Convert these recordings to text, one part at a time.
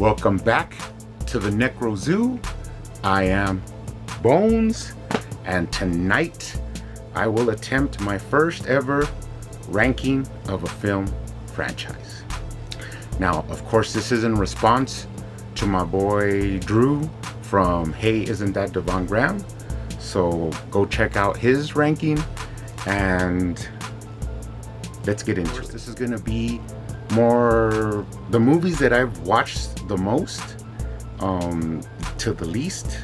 Welcome back to the Necro Zoo. I am Bones, and tonight I will attempt my first ever ranking of a film franchise. Now, of course, this is in response to my boy Drew from Hey, Isn't That Devon Graham? So go check out his ranking and let's get into it. This is gonna be more the movies that I've watched the most to the least.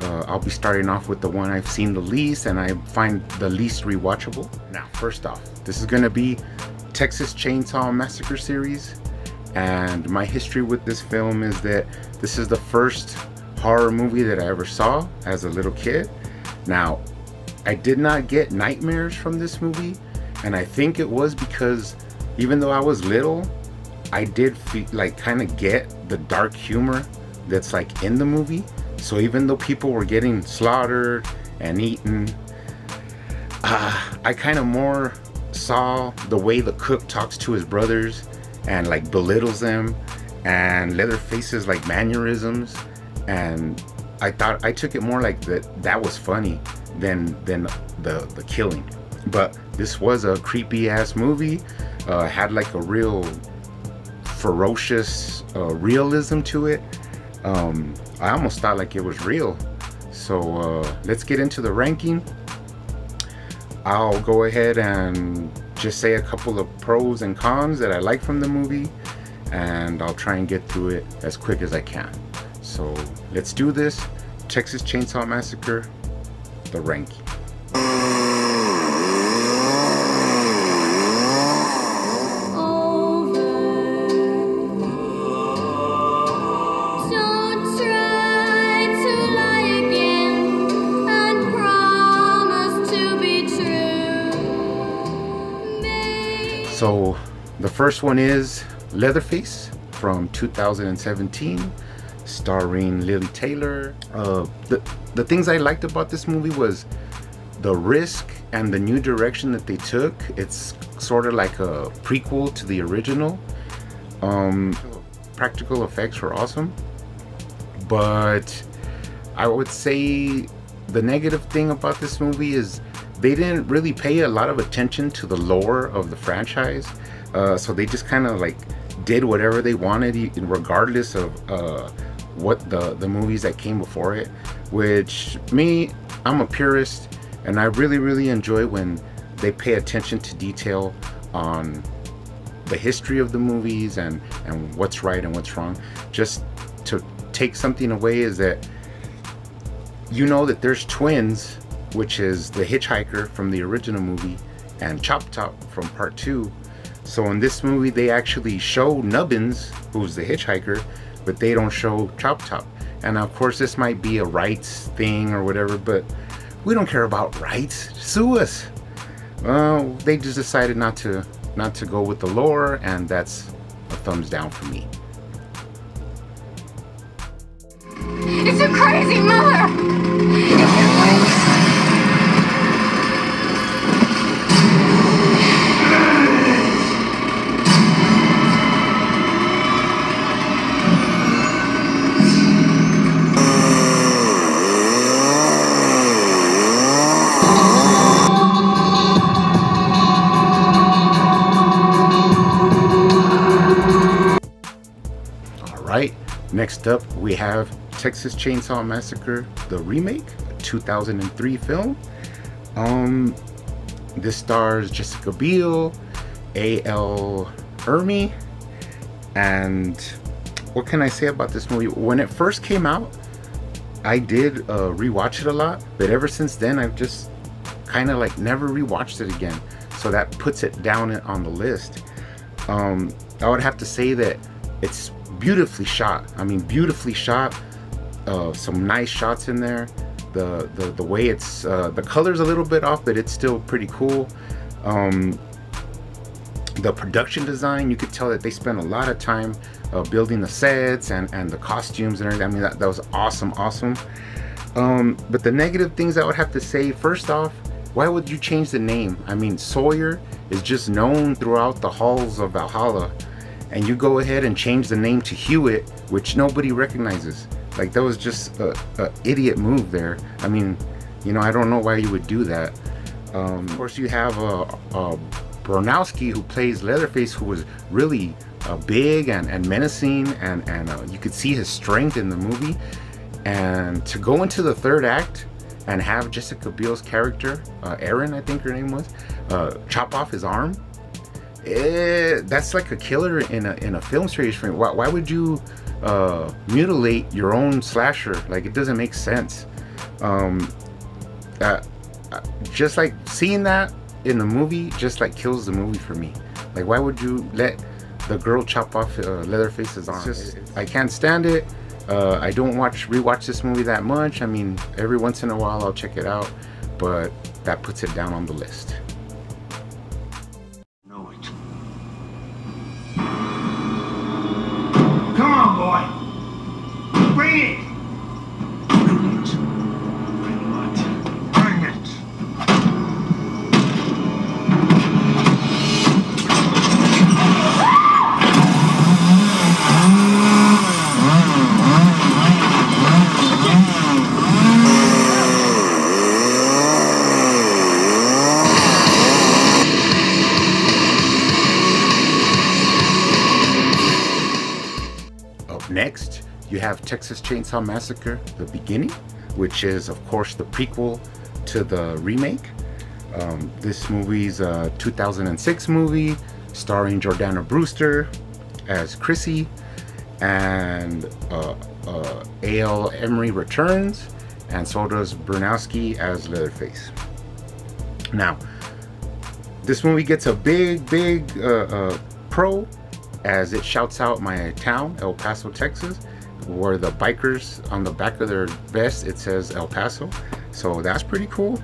I'll be starting off with the one I've seen the least and I find the least rewatchable. Now, first off, this is gonna be Texas Chainsaw Massacre series, and my history with this film is that this is the first horror movie that I ever saw as a little kid. Now, I did not get nightmares from this movie, and I think it was because even though I was little, I did feel like kind of get the dark humor that's like in the movie. So even though people were getting slaughtered and eaten, I kind of more saw the way the cook talks to his brothers and like belittles them, and Leatherface's like mannerisms, and I took it more like that was funny than the killing. But this was a creepy ass movie. Had like a real ferocious realism to it. I almost thought like it was real. So let's get into the ranking. I'll go ahead and just say a couple of pros and cons that I like from the movie, and I'll try and get through it as quick as I can. So let's do this. Texas Chainsaw Massacre, the ranking. So the first one is Leatherface from 2017, starring Lily Taylor. The things I liked about this movie was the risk and the new direction that they took. It's sort of like a prequel to the original. Practical effects were awesome, but I would say the negative thing about this movie is they didn't really pay a lot of attention to the lore of the franchise. So they just kind of like did whatever they wanted, regardless of what the movies that came before it. Which, me, I'm a purist, and I really enjoy when they pay attention to detail on the history of the movies and what's right and what's wrong. Just to take something away is that you know that there's twins, which is the hitchhiker from the original movie and Chop Top from part 2. So in this movie they actually show Nubbins, who's the hitchhiker, but they don't show Chop Top. And of course this might be a rights thing or whatever, but we don't care about rights. Sue us. They just decided not to go with the lore, and that's a thumbs down for me. It's a crazy mother! Next up, we have Texas Chainsaw Massacre, the remake, a 2003 film. This stars Jessica Biel, A.L. Ermey, and what can I say about this movie? When it first came out, I did rewatch it a lot, but ever since then, I've just kind of like never rewatched it again. So that puts it down on the list. I would have to say that it's beautifully shot. I mean, beautifully shot. Some nice shots in there. The way it's the color's a little bit off, but it's still pretty cool. The production design, you could tell that they spent a lot of time building the sets and the costumes and everything. I mean, that was awesome. But the negative things I would have to say, first off, why would you change the name? I mean, Sawyer is just known throughout the halls of Valhalla, and you go ahead and change the name to Hewitt which nobody recognizes. Like, that was just a idiot move there. I mean, you know, I don't know why you would do that. Of course, you have Bronowski, who plays Leatherface, who was really big and menacing, and you could see his strength in the movie. And to go into the third act and have Jessica Biel's character, Erin, I think her name was, chop off his arm, that's like a killer in a film series frame. Why would you mutilate your own slasher? Like, it doesn't make sense. Just like seeing that in the movie just like kills the movie for me. Like, why would you let the girl chop off Leatherface's arm? I can't stand it. I don't rewatch this movie that much. I mean, every once in a while I'll check it out, but that puts it down on the list. Know it. Come on, boy. Bring it. Bring it. Bring what? Bring it. Next, you have Texas Chainsaw Massacre: The Beginning, which is, of course, the prequel to the remake. This movie's a 2006 movie starring Jordana Brewster as Chrissy, and A.L. Emery returns, and so does Bronowski as Leatherface. Now, this movie gets a big pro, as it shouts out my town, El Paso, Texas, where the bikers, on the back of their vest, it says El Paso. So that's pretty cool.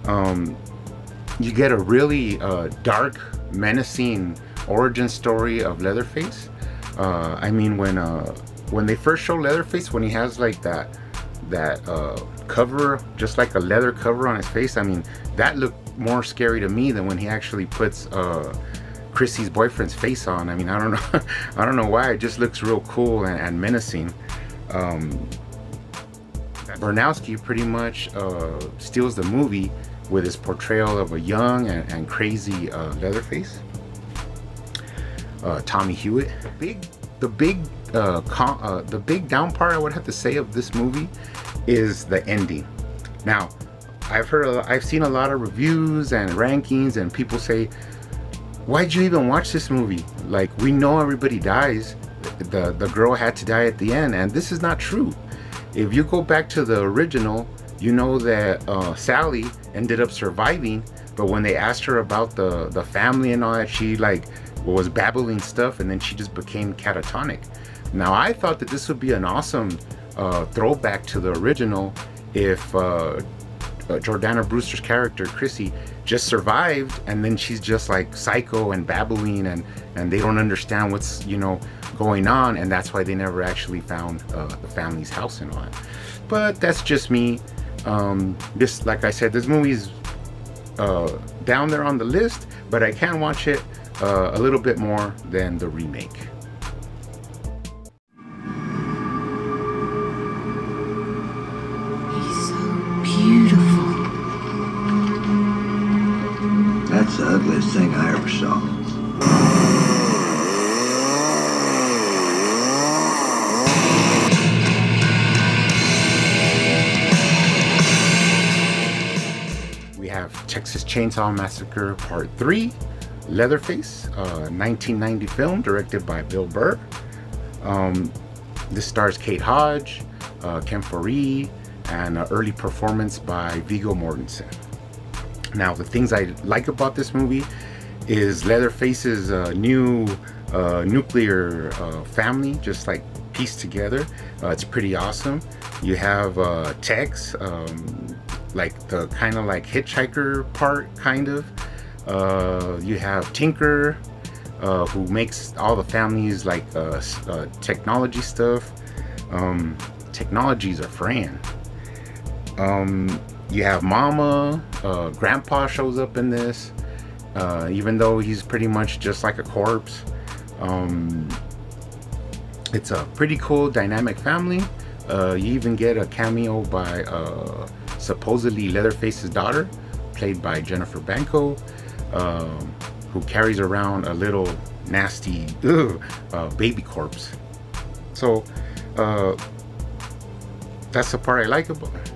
You get a really dark, menacing origin story of Leatherface. I mean, when they first show Leatherface, when he has like that cover, just like a leather cover on his face, I mean, that looked more scary to me than when he actually puts Chrissy's boyfriend's face on. I mean, I don't know I don't know why. It just looks real cool and menacing. Bronowski pretty much steals the movie with his portrayal of a young and crazy Leatherface. Tommy Hewitt. The big down part I would have to say of this movie is the ending. Now, I've seen a lot of reviews and rankings, and people say, why'd you even watch this movie? Like, we know everybody dies. The girl had to die at the end, and this is not true. If you go back to the original, you know that Sally ended up surviving, but when they asked her about the family and all that, she like was babbling stuff, and then she just became catatonic. Now, I thought that this would be an awesome throwback to the original if Jordana Brewster's character, Chrissy, just survived, and then she's just like psycho and babbling, and they don't understand what's, you know, going on, and that's why they never actually found the family's house and all that. But that's just me. This, like I said, this movie's down there on the list, but I can watch it a little bit more than the remake. He's so beautiful. That's the ugliest thing I ever saw. We have Texas Chainsaw Massacre Part 3, Leatherface, 1990 film directed by Bill Burr. This stars Kate Hodge, Ken Foree, and an early performance by Viggo Mortensen. Now, the things I like about this movie is Leatherface's new nuclear family, just like pieced together. It's pretty awesome. You have Tex, like the kind of like hitchhiker part, kind of. You have Tinker, who makes all the families like technology stuff. Technology's a friend. You have Mama, Grandpa shows up in this, even though he's pretty much just like a corpse. It's a pretty cool dynamic family. You even get a cameo by supposedly Leatherface's daughter, played by Jennifer Banco, who carries around a little nasty baby corpse. So that's the part I like about it.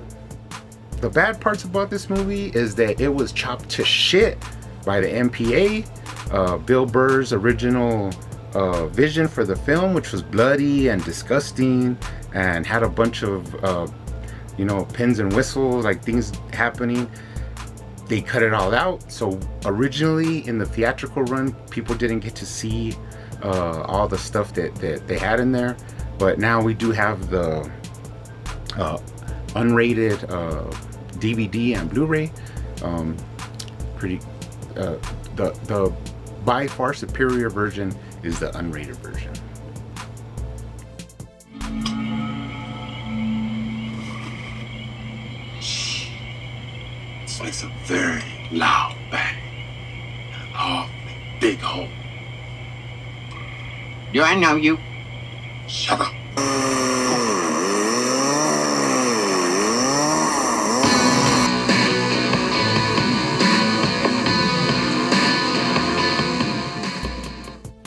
The bad parts about this movie is that it was chopped to shit by the MPA. Bill Burr's original vision for the film, which was bloody and disgusting and had a bunch of you know, pins and whistles, like things happening, they cut it all out. So originally in the theatrical run, people didn't get to see all the stuff that they had in there, but now we do have the unrated DVD and Blu-ray. Pretty the by far superior version is the unrated version. It's like a very loud bang. Oh, big hole. Do I know you? Shut up.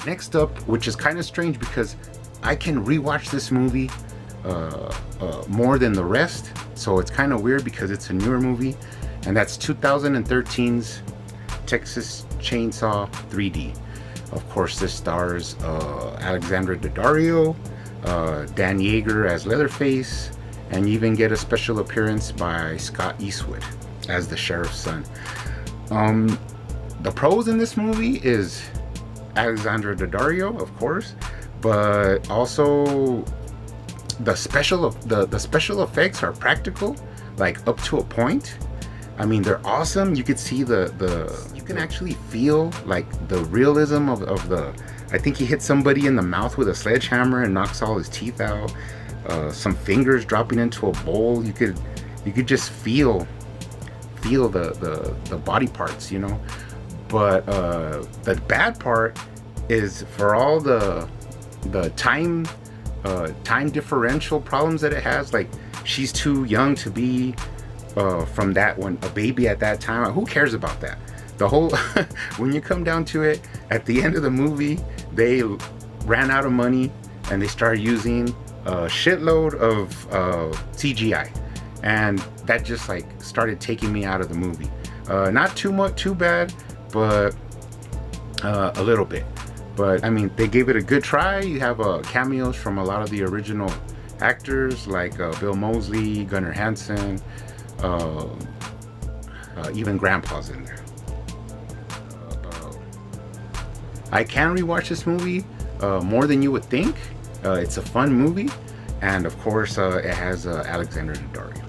Next up, which is kind of strange because I can rewatch this movie more than the rest, so it's kind of weird because it's a newer movie, and that's 2013's Texas Chainsaw 3D. Of course, this stars Alexandra Daddario, Dan Yeager as Leatherface, and you even get a special appearance by Scott Eastwood as the sheriff's son. The pros in this movie is Alexandra Daddario, of course, but also the special effects are practical, like up to a point. I mean, they're awesome. You could see you can actually feel like the realism of the, I think he hit somebody in the mouth with a sledgehammer and knocks all his teeth out. Some fingers dropping into a bowl. You could just feel the body parts, you know. But the bad part is for all the time differential problems that it has. Like, she's too young to be from that one, a baby at that time. Who cares about that? The whole when you come down to it, at the end of the movie, they ran out of money and they started using a shitload of CGI, and that just like started taking me out of the movie. Not too bad, but a little bit. But I mean, they gave it a good try. You have cameos from a lot of the original actors, like Bill Moseley, Gunnar Hansen, even Grandpa's in there. I can rewatch this movie more than you would think. It's a fun movie, and of course it has Alexandra Daddario.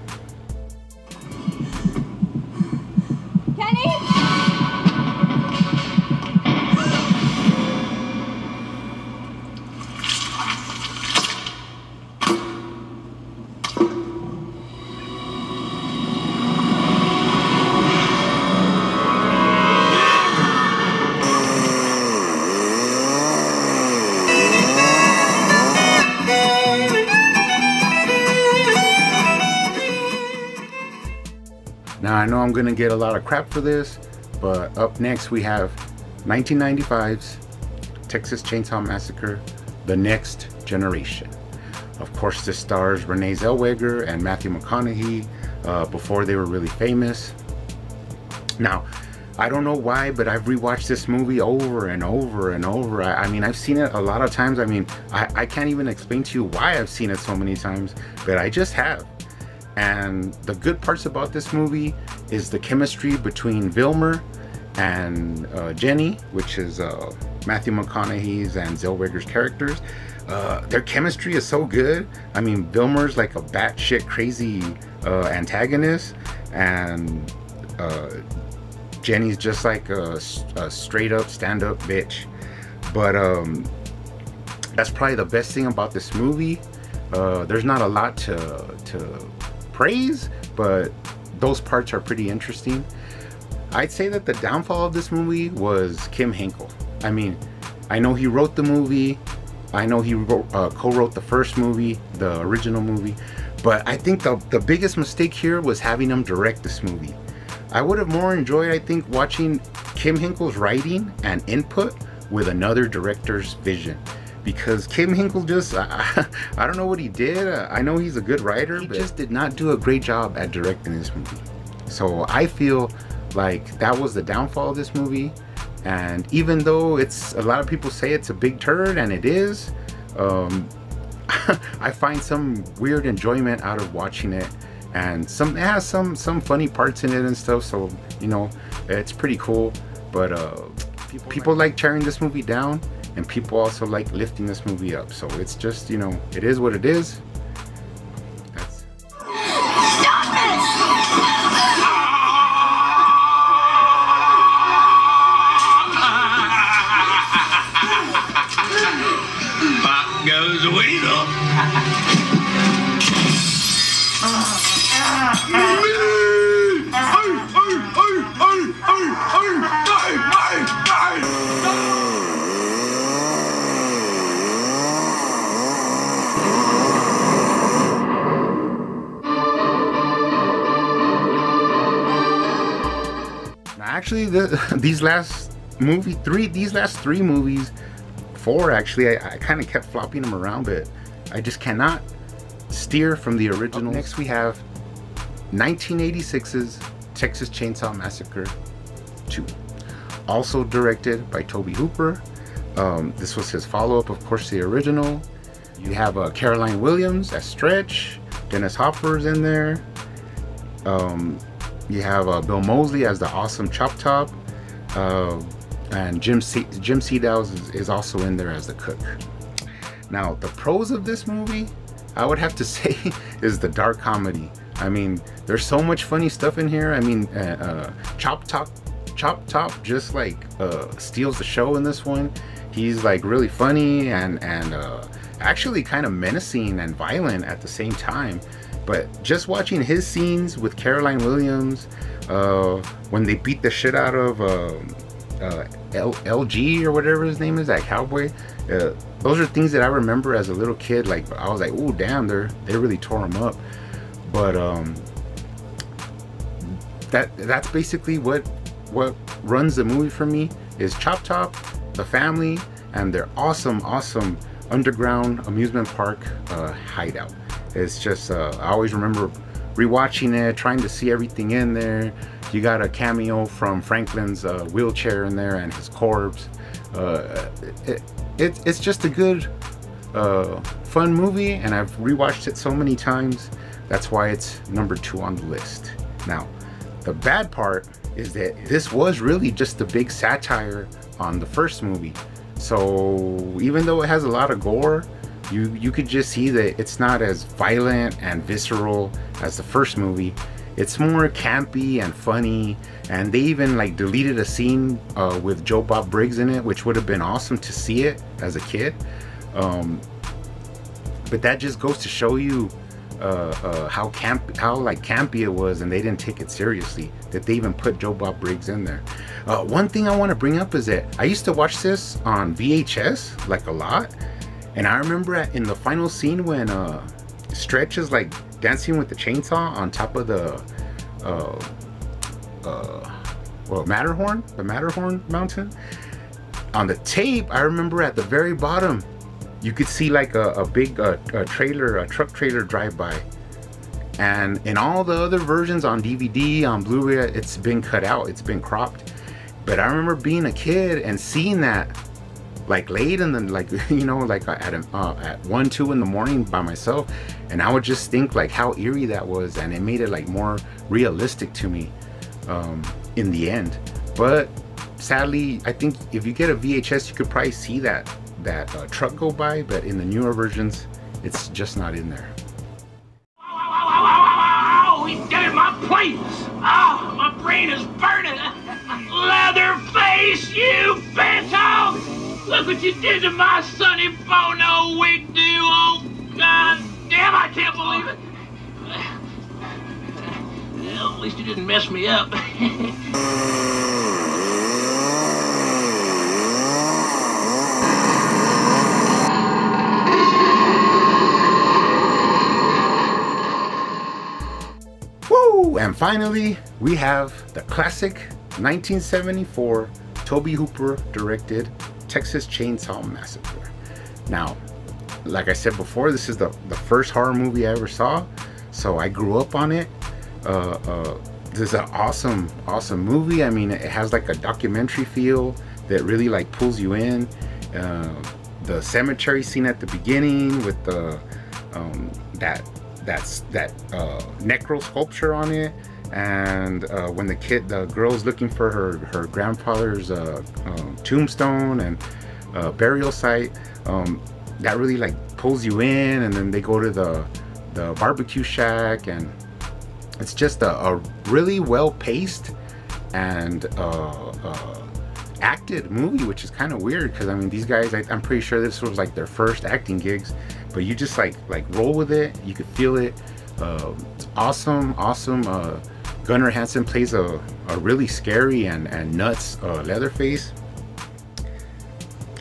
Now, I know I'm gonna get a lot of crap for this, but up next we have 1995's Texas Chainsaw Massacre, The Next Generation. Of course, this stars Renee Zellweger and Matthew McConaughey before they were really famous. Now, I don't know why, but I've rewatched this movie over and over and over. I mean, I've seen it a lot of times. I mean, I can't even explain to you why I've seen it so many times, but I just have. And the good parts about this movie is the chemistry between Vilmer and Jenny, which is Matthew McConaughey's and Zellweger's characters. Their chemistry is so good. I mean, Vilmer's like a batshit crazy antagonist, and Jenny's just like a straight up stand-up bitch. But that's probably the best thing about this movie. There's not a lot to praise, but those parts are pretty interesting. I'd say that the downfall of this movie was Kim Henkel. I mean, I know he wrote the movie, I know he co-wrote the first movie, the original movie, but I think the biggest mistake here was having him direct this movie. I would have more enjoyed, I think, watching Kim Hinkle's writing and input with another director's vision. Because Kim Hinkle just, I don't know what he did. I know he's a good writer, but he just did not do a great job at directing this movie. So I feel like that was the downfall of this movie. And even though it's, a lot of people say it's a big turd, and it is, I find some weird enjoyment out of watching it. And it has some funny parts in it and stuff, so you know, it's pretty cool. But people like tearing this movie down, and people also like lifting this movie up. So it's just, you know, it is what it is. That's... Stop it! Pop goes the weasel. Actually, these last three movies, four actually, I kind of kept flopping them around, but I just cannot steer from the original. Up next we have 1986's Texas Chainsaw Massacre 2, also directed by Tobe Hooper. This was his follow-up, of course, to the original. You have Caroline Williams as Stretch, Dennis Hopper's in there. You have Bill Moseley as the awesome Chop Top, and Jim Seedow's is also in there as the cook. Now, the pros of this movie, I would have to say, is the dark comedy. I mean, there's so much funny stuff in here. I mean, Chop Top just like steals the show in this one. He's like really funny and actually kind of menacing and violent at the same time. But just watching his scenes with Caroline Williams, when they beat the shit out of LG or whatever his name is, that cowboy, those are things that I remember as a little kid. Like, I was like, oh damn, they really tore him up. But that's basically what runs the movie for me, is Chop Top, the family, and their awesome underground amusement park hideout. It's just, I always remember rewatching it, trying to see everything in there. You got a cameo from Franklin's wheelchair in there and his corpse. It's just a good, fun movie, and I've rewatched it so many times. That's why it's number 2 on the list. Now, the bad part is that this was really just a big satire on the first movie. So even though it has a lot of gore, you could just see that it's not as violent and visceral as the first movie. It's more campy and funny, and they even like deleted a scene with Joe Bob Briggs in it, which would have been awesome to see it as a kid. But that just goes to show you how campy it was, and they didn't take it seriously, that they even put Joe Bob Briggs in there. One thing I want to bring up is that I used to watch this on VHS like a lot, and I remember in the final scene when Stretch is like dancing with the chainsaw on top of the Matterhorn mountain. On the tape, I remember at the very bottom, you could see like a big truck trailer drive by. And in all the other versions on DVD, on Blu-ray, it's been cut out, it's been cropped. But I remember being a kid and seeing that like late, and then like, you know, like at 1, 2 in the morning by myself, and I would just think like how eerie that was, and it made it like more realistic to me in the end. But sadly, I think if you get a VHS, you could probably see that truck go by, but in the newer versions, it's just not in there. Oh, he's dead in my plate. Oh, my brain is burning. Leatherface, you phantom! Look what you did to my Sonny Bono wig do. Oh, God damn, I can't believe it. Well, at least you didn't mess me up. Ooh, and finally, we have the classic 1974 Tobe Hooper directed Texas Chainsaw Massacre. Now, like I said before, this is the first horror movie I ever saw, so I grew up on it. This is an awesome movie. I mean, it has like a documentary feel that really like pulls you in. The cemetery scene at the beginning with the that necro sculpture on it, and when the girl's looking for her grandfather's tombstone and burial site, that really like pulls you in. And then they go to the barbecue shack, and it's just a really well paced and acted movie, which is kind of weird because I mean, these guys, I'm pretty sure this was like their first acting gigs, but you just like roll with it. You could feel it. It's awesome. Gunnar Hansen plays a really scary and nuts Leatherface.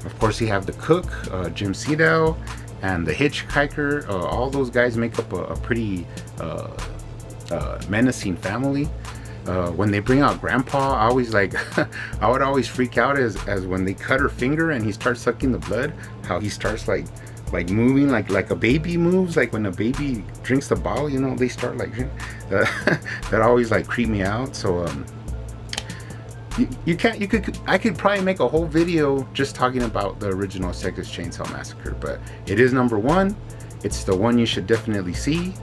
Of course, you have the cook, Jim Seedale, and the hitchhiker. All those guys make up a pretty menacing family. When they bring out Grandpa, I always like I would always freak out as when they cut her finger and he starts sucking the blood, how he starts like moving like a baby moves, like when a baby drinks the bottle, you know, they start like that always like creep me out. So I could probably make a whole video just talking about the original Texas Chainsaw Massacre, but it is number one. It's the one you should definitely see,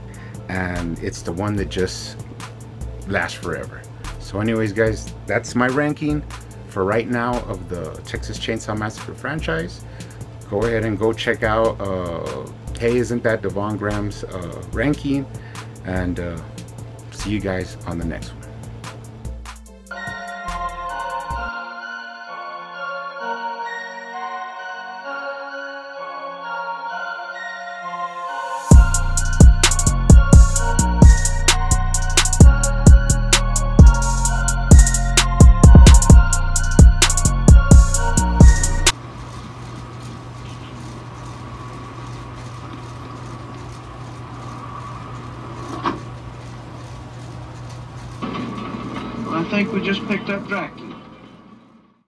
and it's the one that just lasts forever. So anyways, guys, that's my ranking for right now of the Texas Chainsaw Massacre franchise. Go ahead and go check out Hey, Isn't That Devon Graham's ranking, and see you guys on the next one. I think we just picked up Dracula.